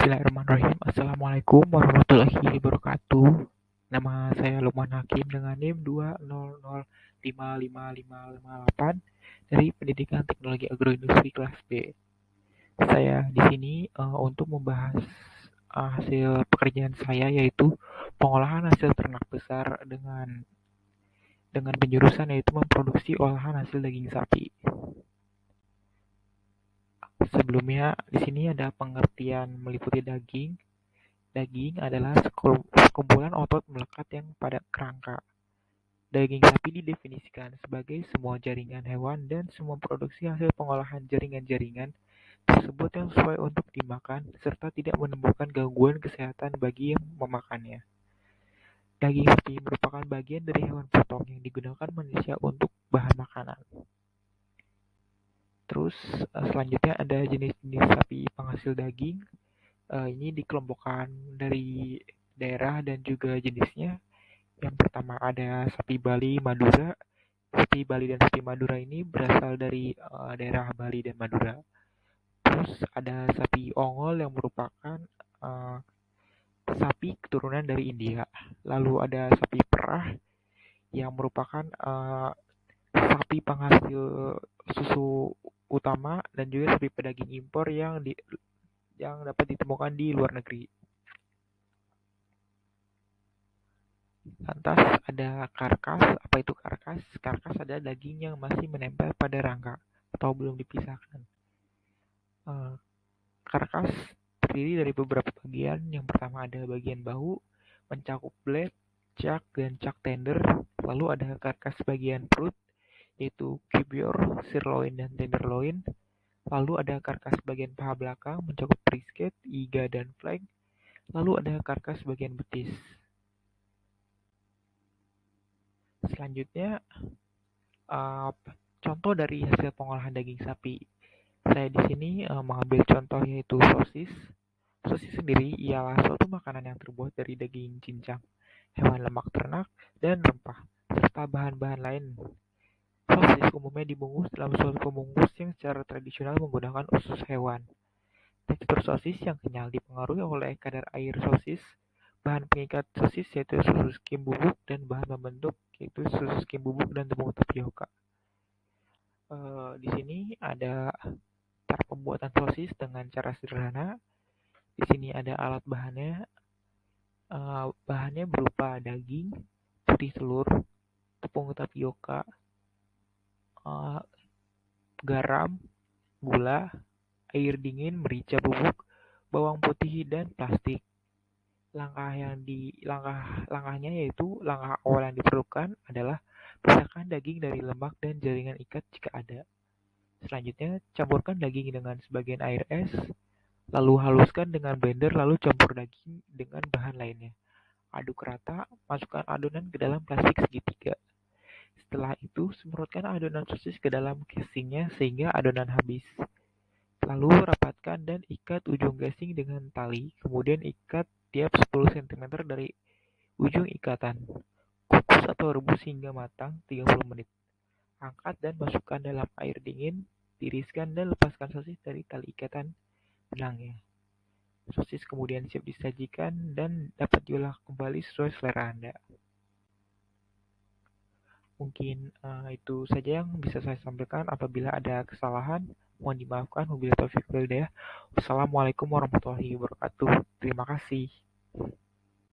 Bismillahirrahmanirrahim. Assalamualaikum warahmatullahi wabarakatuh. Nama saya Lukman Hakim dengan NIM 200555558 dari Pendidikan Teknologi Agroindustri kelas B. Saya di sini untuk membahas hasil pekerjaan saya, yaitu pengolahan hasil ternak besar dengan penjurusan yaitu memproduksi olahan hasil daging sapi. Sebelumnya, di sini ada pengertian meliputi daging. Daging adalah sekumpulan otot melekat yang pada kerangka. Daging sapi didefinisikan sebagai semua jaringan hewan dan semua produksi hasil pengolahan jaringan-jaringan tersebut yang sesuai untuk dimakan serta tidak menimbulkan gangguan kesehatan bagi yang memakannya. Daging sapi merupakan bagian dari hewan potong yang digunakan manusia untuk bahan makanan. Terus selanjutnya ada jenis-jenis sapi penghasil daging. Ini dikelompokkan dari daerah dan juga jenisnya. Yang pertama ada sapi Bali, Madura. Sapi Bali dan sapi Madura ini berasal dari daerah Bali dan Madura. Terus ada sapi Ongol yang merupakan sapi keturunan dari India. Lalu ada sapi Perah yang merupakan sapi penghasil susu utama dan juga sapi pedaging impor yang dapat ditemukan di luar negeri. Lantas ada karkas. Apa itu karkas? Karkas adalah daging yang masih menempel pada rangka atau belum dipisahkan. Karkas terdiri dari beberapa bagian. Yang pertama ada bagian bahu, mencakup blade, chuck, dan chuck tender. Lalu ada karkas bagian perut, yaitu cubure, sirloin, dan tenderloin. Lalu ada karkas bagian paha belakang, mencakup brisket, iga, dan flank. Lalu ada karkas bagian betis. Selanjutnya, contoh dari hasil pengolahan daging sapi. Saya di sini mengambil contoh yaitu sosis. Sosis sendiri ialah suatu makanan yang terbuat dari daging cincang, hewan lemak ternak, dan rempah, serta bahan-bahan lain. Sosis umumnya dibungkus dalam suatu pembungkus yang secara tradisional menggunakan usus hewan. Tekstur sosis yang kenyal dipengaruhi oleh kadar air sosis, bahan pengikat sosis yaitu susu skim bubuk, dan bahan pembentuk yaitu susu skim bubuk dan tepung tapioka. Di sini ada cara pembuatan sosis dengan cara sederhana. Di sini ada alat bahannya. Bahannya berupa daging, putih telur, tepung tapioka, garam, gula, air dingin, merica bubuk, bawang putih, dan plastik. Langkahnya yaitu langkah awal yang diperlukan adalah pisahkan daging dari lemak dan jaringan ikat jika ada. Selanjutnya, campurkan daging dengan sebagian air es, lalu haluskan dengan blender, lalu campur daging dengan bahan lainnya. Aduk rata, masukkan adonan ke dalam plastik segitiga. Setelah itu, semprotkan adonan sosis ke dalam casingnya sehingga adonan habis. Lalu rapatkan dan ikat ujung casing dengan tali, kemudian ikat tiap 10 cm dari ujung ikatan. Kukus atau rebus hingga matang 30 menit. Angkat dan masukkan dalam air dingin, tiriskan dan lepaskan sosis dari tali ikatan benangnya. Sosis kemudian siap disajikan dan dapat diolah kembali sesuai selera Anda. Mungkin itu saja yang bisa saya sampaikan. Apabila ada kesalahan, mohon dimaafkan. Wabillahi taufiq wal hidayah. Wassalamualaikum warahmatullahi wabarakatuh. Terima kasih.